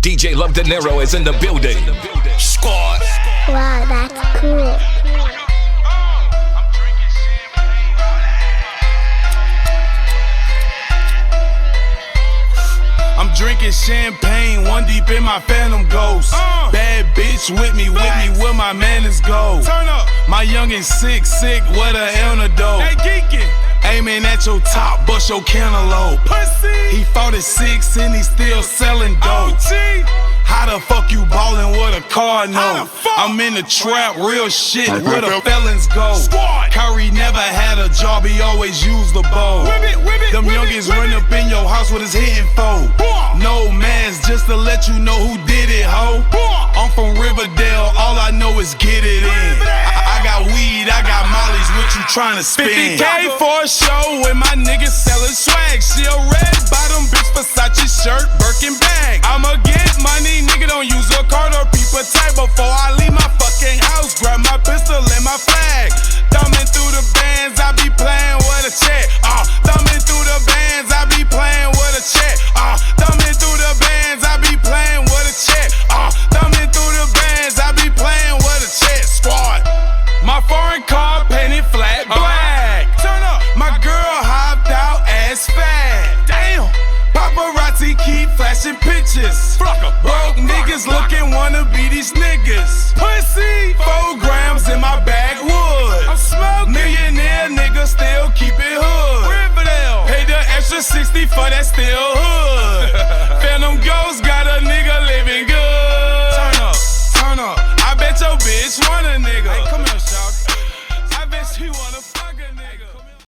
DJ Love De Niro is in the building. Squad. Wow, that's cool. I'm drinking champagne, one deep in my Phantom Ghost. Bad bitch with me, where my manners go. Turn up. My youngin' sick, what a antidote. Hey, geekin'. Aiming at your top, bust your cantaloupe. Pussy. He fought at 6 and he still selling dope. How the fuck you ballin' with a car note? I'm in the trap, real shit, where the felons go. Kyrie never had a job, he always used the bow. Them youngins run up in your house with his hitting foe. No mask, just to let you know who did it, ho. I'm from Riverdale, all I know is get it in. I got weed, I got mollies, what you tryna spend? 50K for a show with my niggas selling swag. She a red bottom bitch, Versace shirt, Birkin bag. I'ma get money, nigga, don't use a card or people tag. Before I leave my fucking house, grab my pistol and my flag. Thumbing through the bands, I be playing with a check. Thumbing through the bands, I be playing with a check. Thumbing through the bands, I be playing with a check. Thumbing through the bands, I be playing with a check. Squad. My foreign car painted flat black. Turn up. My girl hopped out ass fat. Damn. Paparazzi keep flashing pictures. Broke niggas looking wanna be these niggas. Pussy. 4 grams in my backwood. I'm smoking. Millionaire nigga still keep it hood. Riverdale. Pay the extra 60 for that still hood. Phantom Ghost